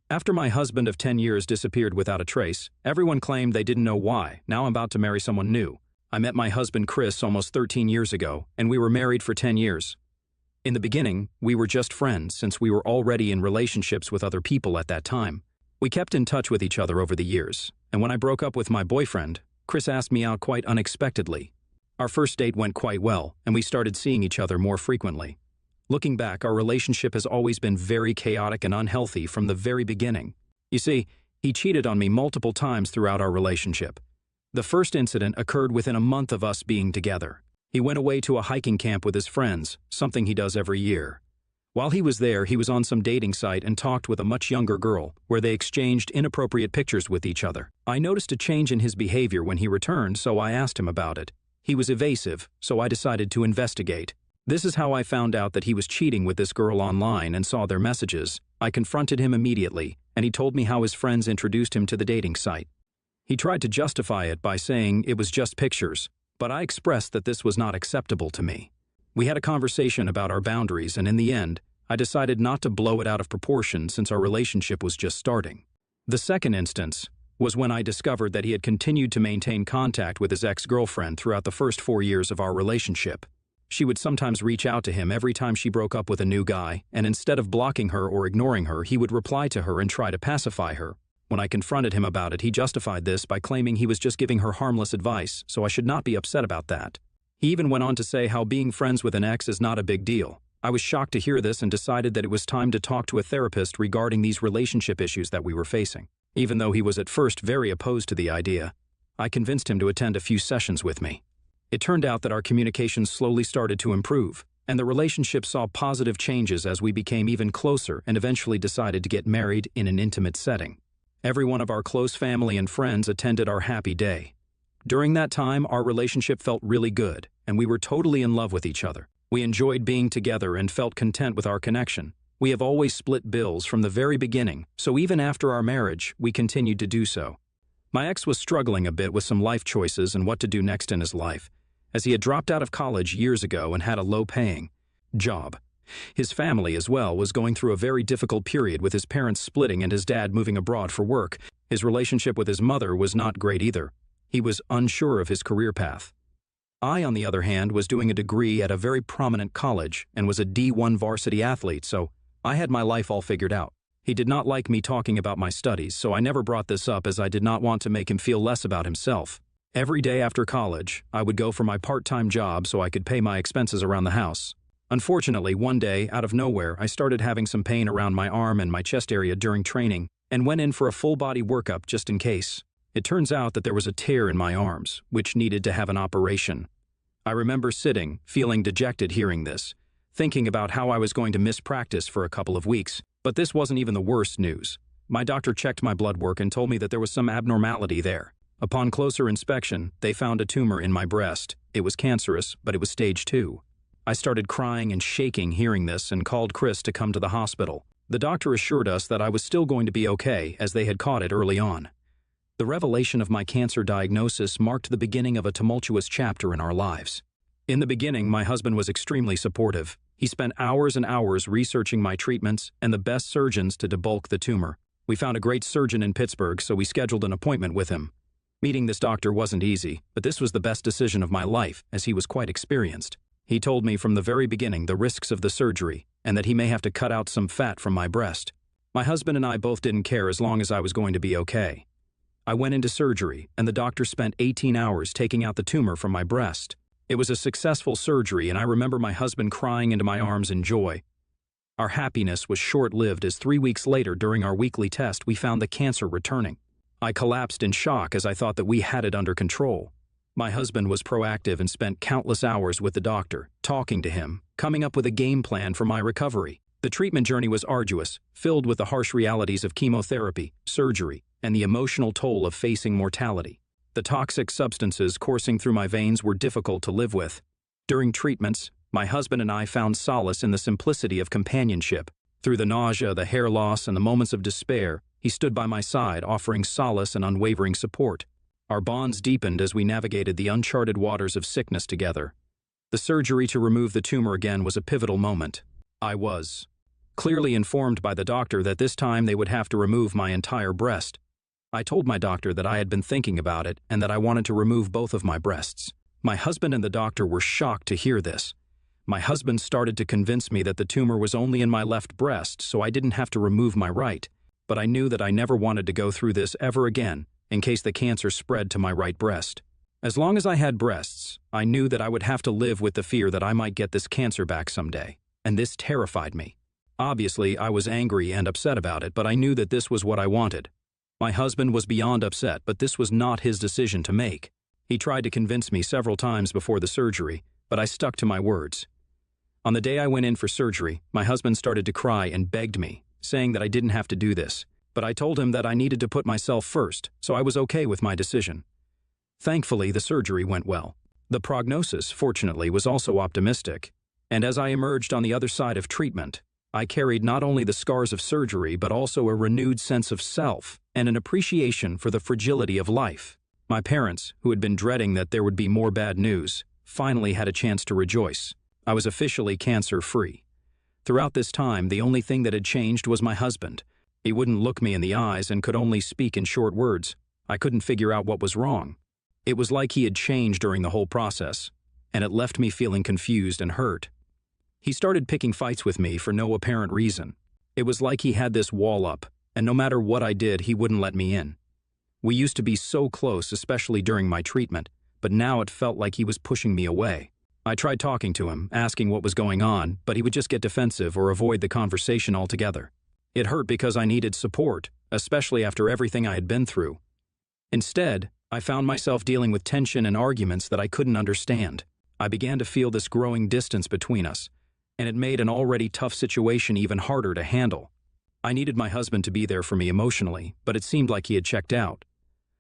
After my husband of 10 years disappeared without a trace, everyone claimed they didn't know why. Now I'm about to marry someone new. I met my husband Chris almost 13 years ago, and we were married for 10 years. In the beginning, we were just friends since we were already in relationships with other people at that time. We kept in touch with each other over the years, and when I broke up with my boyfriend, Chris asked me out quite unexpectedly. Our first date went quite well, and we started seeing each other more frequently. Looking back, our relationship has always been very chaotic and unhealthy from the very beginning. You see, he cheated on me multiple times throughout our relationship. The first incident occurred within a month of us being together. He went away to a hiking camp with his friends, something he does every year. While he was there, he was on some dating site and talked with a much younger girl, where they exchanged inappropriate pictures with each other. I noticed a change in his behavior when he returned, so I asked him about it. He was evasive, so I decided to investigate. This is how I found out that he was cheating with this girl online and saw their messages. I confronted him immediately, and he told me how his friends introduced him to the dating site. He tried to justify it by saying it was just pictures, but I expressed that this was not acceptable to me. We had a conversation about our boundaries, and in the end, I decided not to blow it out of proportion since our relationship was just starting. The second instance was when I discovered that he had continued to maintain contact with his ex-girlfriend throughout the first 4 years of our relationship. She would sometimes reach out to him every time she broke up with a new guy, and instead of blocking her or ignoring her, he would reply to her and try to pacify her. When I confronted him about it, he justified this by claiming he was just giving her harmless advice, so I should not be upset about that. He even went on to say how being friends with an ex is not a big deal. I was shocked to hear this and decided that it was time to talk to a therapist regarding these relationship issues that we were facing. Even though he was at first very opposed to the idea, I convinced him to attend a few sessions with me. It turned out that our communication slowly started to improve, and the relationship saw positive changes as we became even closer and eventually decided to get married in an intimate setting. Every one of our close family and friends attended our happy day. During that time, our relationship felt really good, and we were totally in love with each other. We enjoyed being together and felt content with our connection. We have always split bills from the very beginning, so even after our marriage, we continued to do so. My ex was struggling a bit with some life choices and what to do next in his life, as he had dropped out of college years ago and had a low-paying job. His family, as well, was going through a very difficult period with his parents splitting and his dad moving abroad for work. His relationship with his mother was not great either. He was unsure of his career path. I, on the other hand, was doing a degree at a very prominent college and was a D1 varsity athlete, so I had my life all figured out. He did not like me talking about my studies, so I never brought this up as I did not want to make him feel less about himself. Every day after college, I would go for my part-time job so I could pay my expenses around the house. Unfortunately, one day, out of nowhere, I started having some pain around my arm and my chest area during training and went in for a full-body workup just in case. It turns out that there was a tear in my arms, which needed to have an operation. I remember sitting, feeling dejected hearing this, thinking about how I was going to miss practice for a couple of weeks. But this wasn't even the worst news. My doctor checked my blood work and told me that there was some abnormality there. Upon closer inspection, they found a tumor in my breast. It was cancerous, but it was stage 2. I started crying and shaking hearing this and called Chris to come to the hospital. The doctor assured us that I was still going to be okay as they had caught it early on. The revelation of my cancer diagnosis marked the beginning of a tumultuous chapter in our lives. In the beginning, my husband was extremely supportive. He spent hours and hours researching my treatments and the best surgeons to debulk the tumor. We found a great surgeon in Pittsburgh, so we scheduled an appointment with him. Meeting this doctor wasn't easy, but this was the best decision of my life, as he was quite experienced. He told me from the very beginning the risks of the surgery, and that he may have to cut out some fat from my breast. My husband and I both didn't care as long as I was going to be okay. I went into surgery, and the doctor spent 18 hours taking out the tumor from my breast. It was a successful surgery, and I remember my husband crying into my arms in joy. Our happiness was short-lived as 3 weeks later during our weekly test we found the cancer returning. I collapsed in shock as I thought that we had it under control. My husband was proactive and spent countless hours with the doctor, talking to him, coming up with a game plan for my recovery. The treatment journey was arduous, filled with the harsh realities of chemotherapy, surgery, and the emotional toll of facing mortality. The toxic substances coursing through my veins were difficult to live with. During treatments, my husband and I found solace in the simplicity of companionship. Through the nausea, the hair loss, and the moments of despair, he stood by my side, offering solace and unwavering support. Our bonds deepened as we navigated the uncharted waters of sickness together. The surgery to remove the tumor again was a pivotal moment. I was clearly informed by the doctor that this time they would have to remove my entire breast. I told my doctor that I had been thinking about it and that I wanted to remove both of my breasts. My husband and the doctor were shocked to hear this. My husband started to convince me that the tumor was only in my left breast, so I didn't have to remove my right. But I knew that I never wanted to go through this ever again, in case the cancer spread to my right breast. As long as I had breasts, I knew that I would have to live with the fear that I might get this cancer back someday, and this terrified me. Obviously, I was angry and upset about it, but I knew that this was what I wanted. My husband was beyond upset, but this was not his decision to make. He tried to convince me several times before the surgery, but I stuck to my words. On the day I went in for surgery, my husband started to cry and begged me, saying that I didn't have to do this, but I told him that I needed to put myself first, so I was okay with my decision. Thankfully, the surgery went well. The prognosis, fortunately, was also optimistic, and as I emerged on the other side of treatment, I carried not only the scars of surgery but also a renewed sense of self and an appreciation for the fragility of life. My parents, who had been dreading that there would be more bad news, finally had a chance to rejoice. I was officially cancer-free. Throughout this time, the only thing that had changed was my husband. He wouldn't look me in the eyes and could only speak in short words. I couldn't figure out what was wrong. It was like he had changed during the whole process, and it left me feeling confused and hurt. He started picking fights with me for no apparent reason. It was like he had this wall up, and no matter what I did, he wouldn't let me in. We used to be so close, especially during my treatment, but now it felt like he was pushing me away. I tried talking to him, asking what was going on, but he would just get defensive or avoid the conversation altogether. It hurt because I needed support, especially after everything I had been through. Instead, I found myself dealing with tension and arguments that I couldn't understand. I began to feel this growing distance between us, and it made an already tough situation even harder to handle. I needed my husband to be there for me emotionally, but it seemed like he had checked out.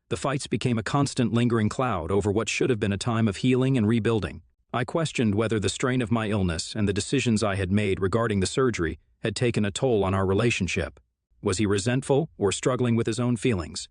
The fights became a constant lingering cloud over what should have been a time of healing and rebuilding. I questioned whether the strain of my illness and the decisions I had made regarding the surgery had taken a toll on our relationship. Was he resentful or struggling with his own feelings?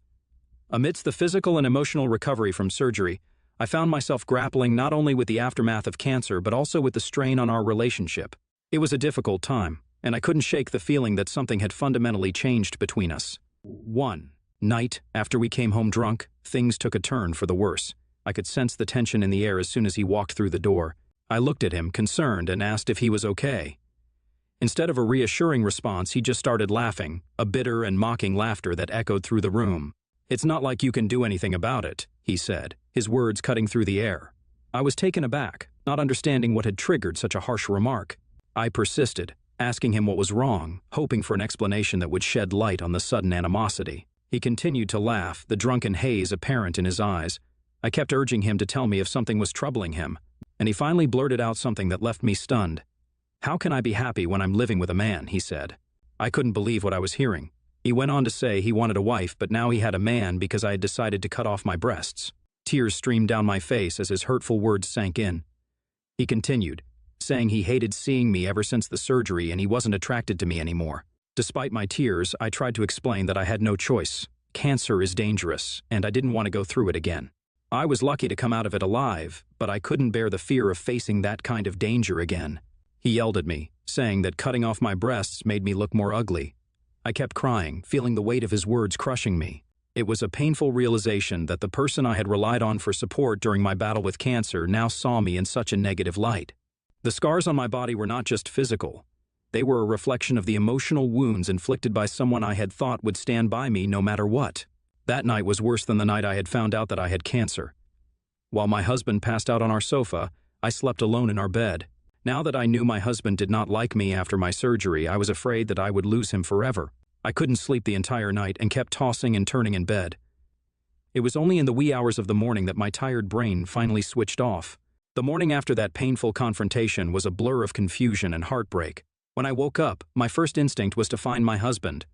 Amidst the physical and emotional recovery from surgery, I found myself grappling not only with the aftermath of cancer but also with the strain on our relationship. It was a difficult time, and I couldn't shake the feeling that something had fundamentally changed between us. One night, after we came home drunk, things took a turn for the worse. I could sense the tension in the air as soon as he walked through the door. I looked at him, concerned, and asked if he was okay. Instead of a reassuring response, he just started laughing, a bitter and mocking laughter that echoed through the room. "It's not like you can do anything about it," he said, his words cutting through the air. I was taken aback, not understanding what had triggered such a harsh remark. I persisted, asking him what was wrong, hoping for an explanation that would shed light on the sudden animosity. He continued to laugh, the drunken haze apparent in his eyes. I kept urging him to tell me if something was troubling him, and he finally blurted out something that left me stunned. "How can I be happy when I'm living with a man?" he said. I couldn't believe what I was hearing. He went on to say he wanted a wife, but now he had a man because I had decided to cut off my breasts. Tears streamed down my face as his hurtful words sank in. He continued, saying he hated seeing me ever since the surgery and he wasn't attracted to me anymore. Despite my tears, I tried to explain that I had no choice. Cancer is dangerous, and I didn't want to go through it again. I was lucky to come out of it alive, but I couldn't bear the fear of facing that kind of danger again. He yelled at me, saying that cutting off my breasts made me look more ugly. I kept crying, feeling the weight of his words crushing me. It was a painful realization that the person I had relied on for support during my battle with cancer now saw me in such a negative light. The scars on my body were not just physical. They were a reflection of the emotional wounds inflicted by someone I had thought would stand by me no matter what. That night was worse than the night I had found out that I had cancer. While my husband passed out on our sofa, I slept alone in our bed. Now that I knew my husband did not like me after my surgery, I was afraid that I would lose him forever. I couldn't sleep the entire night and kept tossing and turning in bed. It was only in the wee hours of the morning that my tired brain finally switched off. The morning after that painful confrontation was a blur of confusion and heartbreak. When I woke up, my first instinct was to find my husband,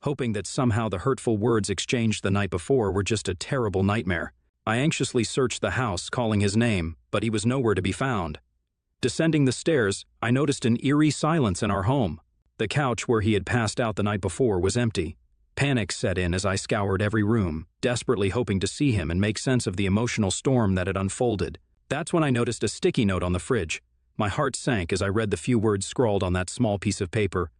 hoping that somehow the hurtful words exchanged the night before were just a terrible nightmare. I anxiously searched the house, calling his name, but he was nowhere to be found. Descending the stairs, I noticed an eerie silence in our home. The couch where he had passed out the night before was empty. Panic set in as I scoured every room, desperately hoping to see him and make sense of the emotional storm that had unfolded. That's when I noticed a sticky note on the fridge. My heart sank as I read the few words scrawled on that small piece of paper.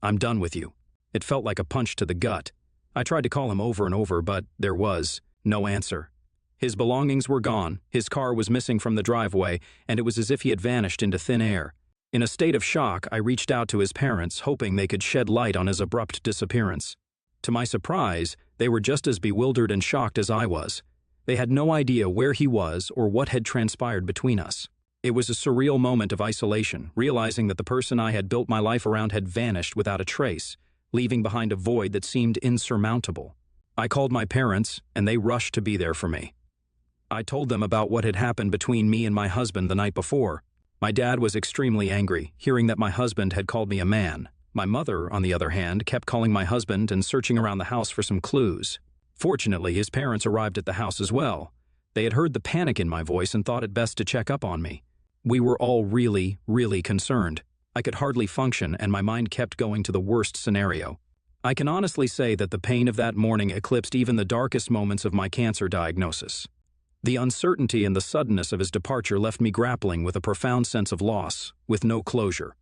"I'm done with you." It felt like a punch to the gut. I tried to call him over and over, but there was no answer. His belongings were gone, his car was missing from the driveway, and it was as if he had vanished into thin air. In a state of shock, I reached out to his parents, hoping they could shed light on his abrupt disappearance. To my surprise, they were just as bewildered and shocked as I was. They had no idea where he was or what had transpired between us. It was a surreal moment of isolation, realizing that the person I had built my life around had vanished without a trace, leaving behind a void that seemed insurmountable. I called my parents, and they rushed to be there for me. I told them about what had happened between me and my husband the night before. My dad was extremely angry, hearing that my husband had called me a man. My mother, on the other hand, kept calling my husband and searching around the house for some clues. Fortunately, his parents arrived at the house as well. They had heard the panic in my voice and thought it best to check up on me. We were all really, really concerned. I could hardly function, and my mind kept going to the worst scenario. I can honestly say that the pain of that morning eclipsed even the darkest moments of my cancer diagnosis. The uncertainty and the suddenness of his departure left me grappling with a profound sense of loss, with no closure.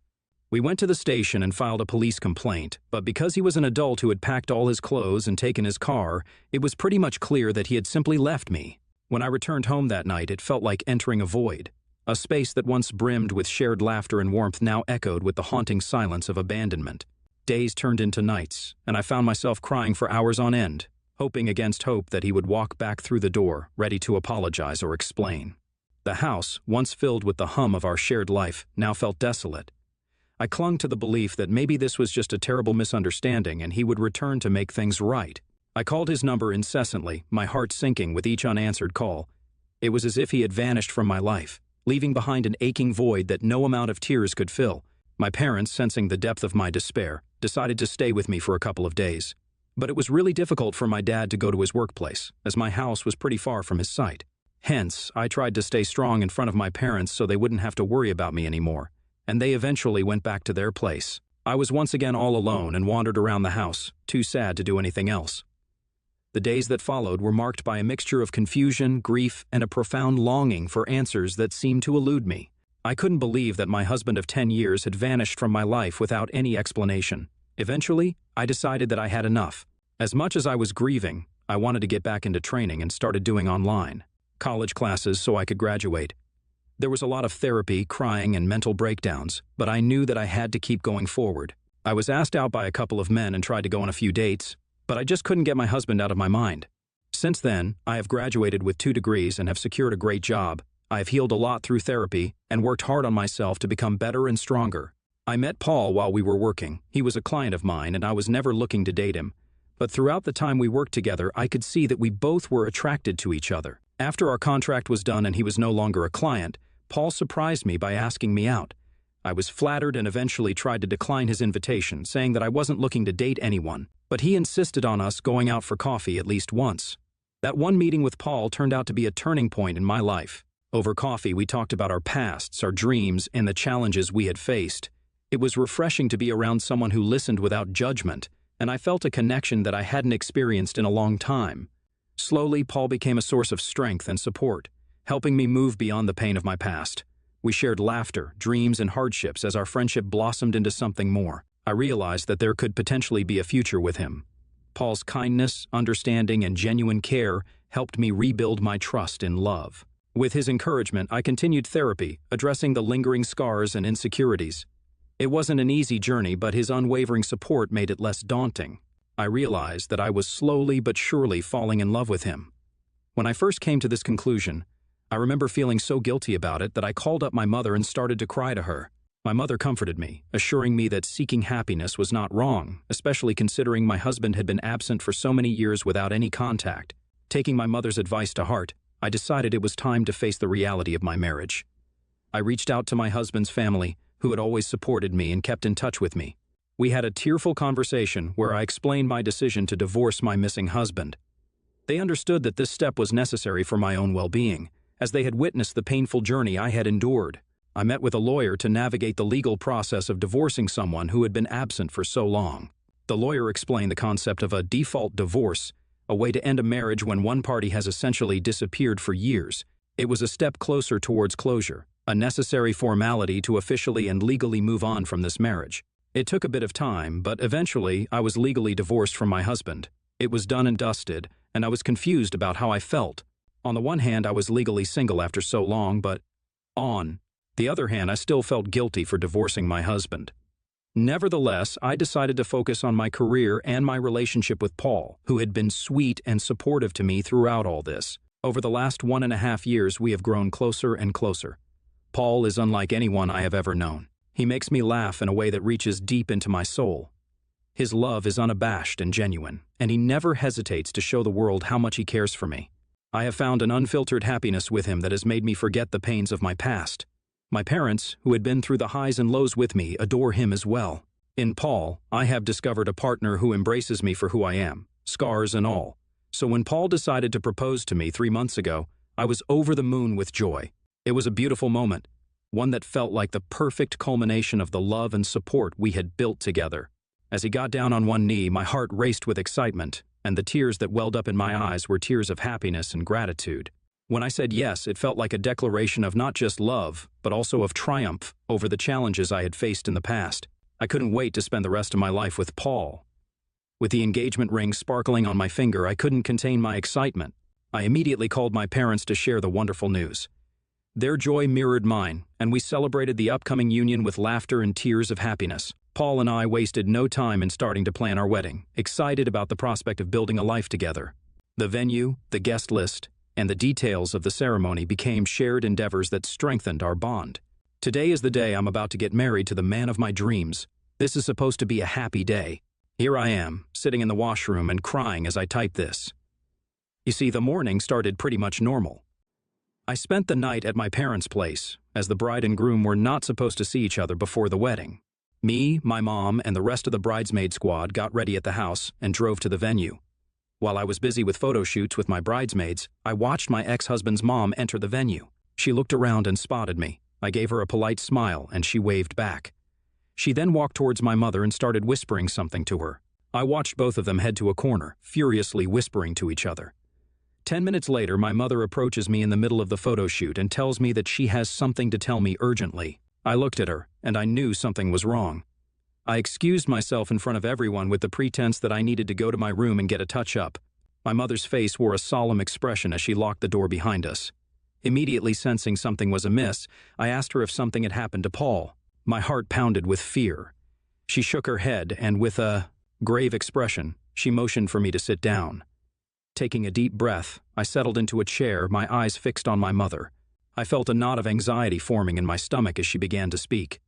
We went to the station and filed a police complaint, but because he was an adult who had packed all his clothes and taken his car, it was pretty much clear that he had simply left me. When I returned home that night, it felt like entering a void. A space that once brimmed with shared laughter and warmth now echoed with the haunting silence of abandonment. Days turned into nights, and I found myself crying for hours on end, hoping against hope that he would walk back through the door, ready to apologize or explain. The house, once filled with the hum of our shared life, now felt desolate. I clung to the belief that maybe this was just a terrible misunderstanding and he would return to make things right. I called his number incessantly, my heart sinking with each unanswered call. It was as if he had vanished from my life, leaving behind an aching void that no amount of tears could fill. My parents, sensing the depth of my despair, decided to stay with me for a couple of days. But it was really difficult for my dad to go to his workplace, as my house was pretty far from his site. Hence, I tried to stay strong in front of my parents so they wouldn't have to worry about me anymore, and they eventually went back to their place. I was once again all alone and wandered around the house, too sad to do anything else. The days that followed were marked by a mixture of confusion, grief, and a profound longing for answers that seemed to elude me. I couldn't believe that my husband of 10 years had vanished from my life without any explanation. Eventually, I decided that I had enough. As much as I was grieving, I wanted to get back into training and started doing online college classes so I could graduate. There was a lot of therapy, crying, and mental breakdowns, but I knew that I had to keep going forward. I was asked out by a couple of men and tried to go on a few dates, but I just couldn't get my husband out of my mind. Since then, I have graduated with 2 degrees and have secured a great job. I have healed a lot through therapy and worked hard on myself to become better and stronger. I met Paul while we were working. He was a client of mine and I was never looking to date him. But throughout the time we worked together, I could see that we both were attracted to each other. After our contract was done and he was no longer a client, Paul surprised me by asking me out. I was flattered and eventually tried to decline his invitation, saying that I wasn't looking to date anyone, but he insisted on us going out for coffee at least once. That one meeting with Paul turned out to be a turning point in my life. Over coffee, we talked about our pasts, our dreams, and the challenges we had faced. It was refreshing to be around someone who listened without judgment, and I felt a connection that I hadn't experienced in a long time. Slowly, Paul became a source of strength and support, helping me move beyond the pain of my past. We shared laughter, dreams, and hardships as our friendship blossomed into something more. I realized that there could potentially be a future with him. Paul's kindness, understanding, and genuine care helped me rebuild my trust in love. With his encouragement, I continued therapy, addressing the lingering scars and insecurities. It wasn't an easy journey, but his unwavering support made it less daunting. I realized that I was slowly but surely falling in love with him. When I first came to this conclusion, I remember feeling so guilty about it that I called up my mother and started to cry to her. My mother comforted me, assuring me that seeking happiness was not wrong, especially considering my husband had been absent for so many years without any contact. Taking my mother's advice to heart, I decided it was time to face the reality of my marriage. I reached out to my husband's family, who had always supported me and kept in touch with me. We had a tearful conversation where I explained my decision to divorce my missing husband. They understood that this step was necessary for my own well-being, as they had witnessed the painful journey I had endured. I met with a lawyer to navigate the legal process of divorcing someone who had been absent for so long. The lawyer explained the concept of a default divorce, a way to end a marriage when one party has essentially disappeared for years. It was a step closer towards closure, a necessary formality to officially and legally move on from this marriage. It took a bit of time, but eventually I was legally divorced from my husband. It was done and dusted, and I was confused about how I felt. On the one hand, I was legally single after so long, but on the other hand, I still felt guilty for divorcing my husband. Nevertheless, I decided to focus on my career and my relationship with Paul, who had been sweet and supportive to me throughout all this. Over the last 1.5 years, we have grown closer and closer. Paul is unlike anyone I have ever known. He makes me laugh in a way that reaches deep into my soul. His love is unabashed and genuine, and he never hesitates to show the world how much he cares for me. I have found an unfiltered happiness with him that has made me forget the pains of my past. My parents, who had been through the highs and lows with me, adore him as well. In Paul, I have discovered a partner who embraces me for who I am, scars and all. So when Paul decided to propose to me 3 months ago, I was over the moon with joy. It was a beautiful moment, one that felt like the perfect culmination of the love and support we had built together. As he got down on one knee, my heart raced with excitement, and the tears that welled up in my eyes were tears of happiness and gratitude. When I said yes, it felt like a declaration of not just love, but also of triumph over the challenges I had faced in the past. I couldn't wait to spend the rest of my life with Paul. With the engagement ring sparkling on my finger, I couldn't contain my excitement. I immediately called my parents to share the wonderful news. Their joy mirrored mine, and we celebrated the upcoming union with laughter and tears of happiness. Paul and I wasted no time in starting to plan our wedding, excited about the prospect of building a life together. The venue, the guest list, and the details of the ceremony became shared endeavors that strengthened our bond. Today is the day I'm about to get married to the man of my dreams. This is supposed to be a happy day. Here I am, sitting in the washroom and crying as I type this. You see, the morning started pretty much normal. I spent the night at my parents' place, as the bride and groom were not supposed to see each other before the wedding. Me, my mom, and the rest of the bridesmaid squad got ready at the house and drove to the venue. While I was busy with photo shoots with my bridesmaids, I watched my ex-husband's mom enter the venue. She looked around and spotted me. I gave her a polite smile, and she waved back. She then walked towards my mother and started whispering something to her. I watched both of them head to a corner, furiously whispering to each other. 10 minutes later, my mother approaches me in the middle of the photo shoot and tells me that she has something to tell me urgently. I looked at her, and I knew something was wrong. I excused myself in front of everyone with the pretense that I needed to go to my room and get a touch-up. My mother's face wore a solemn expression as she locked the door behind us. Immediately sensing something was amiss, I asked her if something had happened to Paul. My heart pounded with fear. She shook her head, and with a grave expression, she motioned for me to sit down. Taking a deep breath, I settled into a chair, my eyes fixed on my mother. I felt a knot of anxiety forming in my stomach as she began to speak.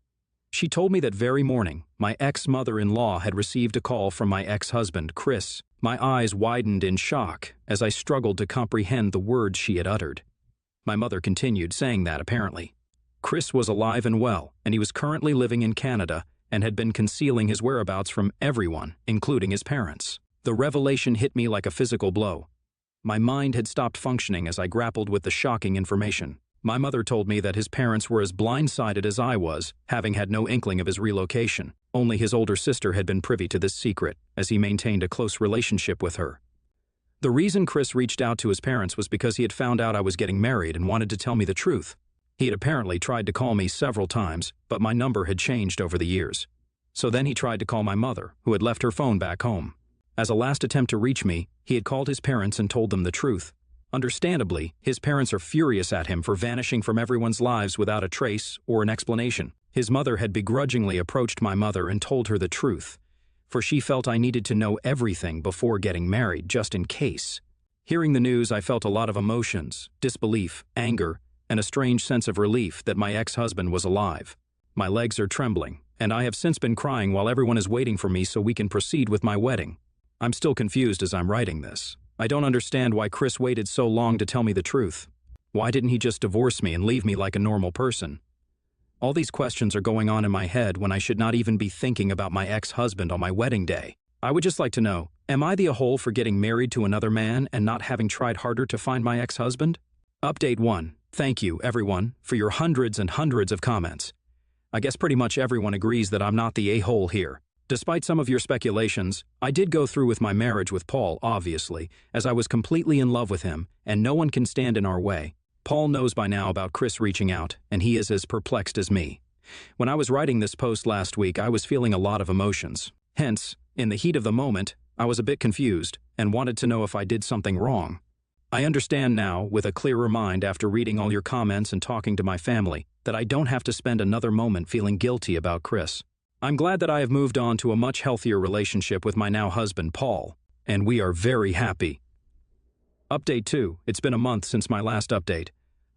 She told me that very morning, my ex-mother-in-law had received a call from my ex-husband, Chris. My eyes widened in shock as I struggled to comprehend the words she had uttered. My mother continued, saying that, apparently, Chris was alive and well, and he was currently living in Canada and had been concealing his whereabouts from everyone, including his parents. The revelation hit me like a physical blow. My mind had stopped functioning as I grappled with the shocking information. My mother told me that his parents were as blindsided as I was, having had no inkling of his relocation. Only his older sister had been privy to this secret, as he maintained a close relationship with her. The reason Chris reached out to his parents was because he had found out I was getting married and wanted to tell me the truth. He had apparently tried to call me several times, but my number had changed over the years. So then he tried to call my mother, who had left her phone back home. As a last attempt to reach me, he had called his parents and told them the truth. Understandably, his parents are furious at him for vanishing from everyone's lives without a trace or an explanation. His mother had begrudgingly approached my mother and told her the truth, for she felt I needed to know everything before getting married, just in case. Hearing the news, I felt a lot of emotions, disbelief, anger, and a strange sense of relief that my ex-husband was alive. My legs are trembling, and I have since been crying while everyone is waiting for me so we can proceed with my wedding. I'm still confused as I'm writing this. I don't understand why Chris waited so long to tell me the truth. Why didn't he just divorce me and leave me like a normal person? All these questions are going on in my head when I should not even be thinking about my ex-husband on my wedding day. I would just like to know, am I the a-hole for getting married to another man and not having tried harder to find my ex-husband? Update 1. Thank you, everyone, for your hundreds and hundreds of comments. I guess pretty much everyone agrees that I'm not the a-hole here. Despite some of your speculations, I did go through with my marriage with Paul, obviously, as I was completely in love with him, and no one can stand in our way. Paul knows by now about Chris reaching out, and he is as perplexed as me. When I was writing this post last week, I was feeling a lot of emotions. Hence, in the heat of the moment, I was a bit confused and wanted to know if I did something wrong. I understand now, with a clearer mind after reading all your comments and talking to my family, that I don't have to spend another moment feeling guilty about Chris. I'm glad that I have moved on to a much healthier relationship with my now husband, Paul, and we are very happy. Update 2. It's been a month since my last update.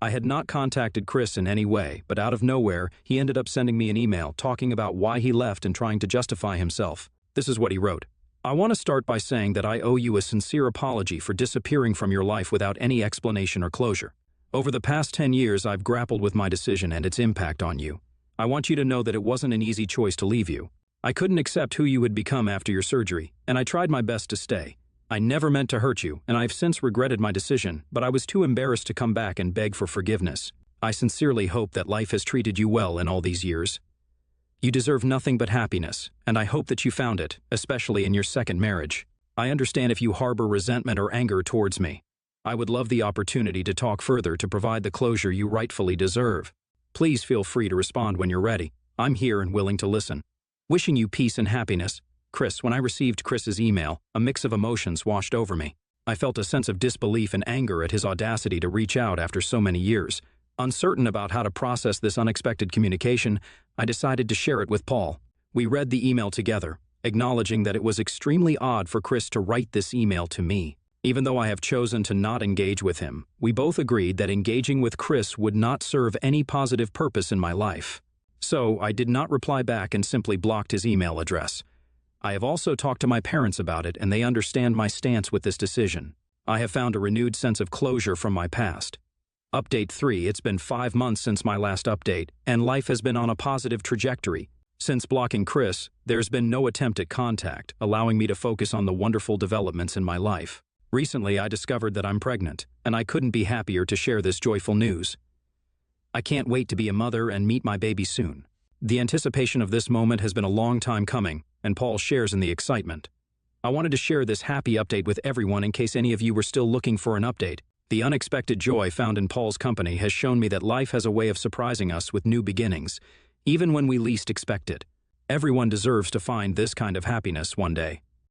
I had not contacted Chris in any way, but out of nowhere, he ended up sending me an email talking about why he left and trying to justify himself. This is what he wrote. I want to start by saying that I owe you a sincere apology for disappearing from your life without any explanation or closure. Over the past 10 years, I've grappled with my decision and its impact on you. I want you to know that it wasn't an easy choice to leave you. I couldn't accept who you had become after your surgery, and I tried my best to stay. I never meant to hurt you, and I've since regretted my decision, but I was too embarrassed to come back and beg for forgiveness. I sincerely hope that life has treated you well in all these years. You deserve nothing but happiness, and I hope that you found it, especially in your second marriage. I understand if you harbor resentment or anger towards me. I would love the opportunity to talk further to provide the closure you rightfully deserve. Please feel free to respond when you're ready. I'm here and willing to listen. Wishing you peace and happiness. Chris. When I received Chris's email, a mix of emotions washed over me. I felt a sense of disbelief and anger at his audacity to reach out after so many years. Uncertain about how to process this unexpected communication, I decided to share it with Paul. We read the email together, acknowledging that it was extremely odd for Chris to write this email to me. Even though I have chosen to not engage with him, we both agreed that engaging with Chris would not serve any positive purpose in my life. So I did not reply back and simply blocked his email address. I have also talked to my parents about it, and they understand my stance with this decision. I have found a renewed sense of closure from my past. Update 3. It's been 5 months since my last update, and life has been on a positive trajectory. Since blocking Chris, there's been no attempt at contact, allowing me to focus on the wonderful developments in my life. Recently, I discovered that I'm pregnant, and I couldn't be happier to share this joyful news. I can't wait to be a mother and meet my baby soon. The anticipation of this moment has been a long time coming, and Paul shares in the excitement. I wanted to share this happy update with everyone in case any of you were still looking for an update. The unexpected joy found in Paul's company has shown me that life has a way of surprising us with new beginnings, even when we least expect it. Everyone deserves to find this kind of happiness one day.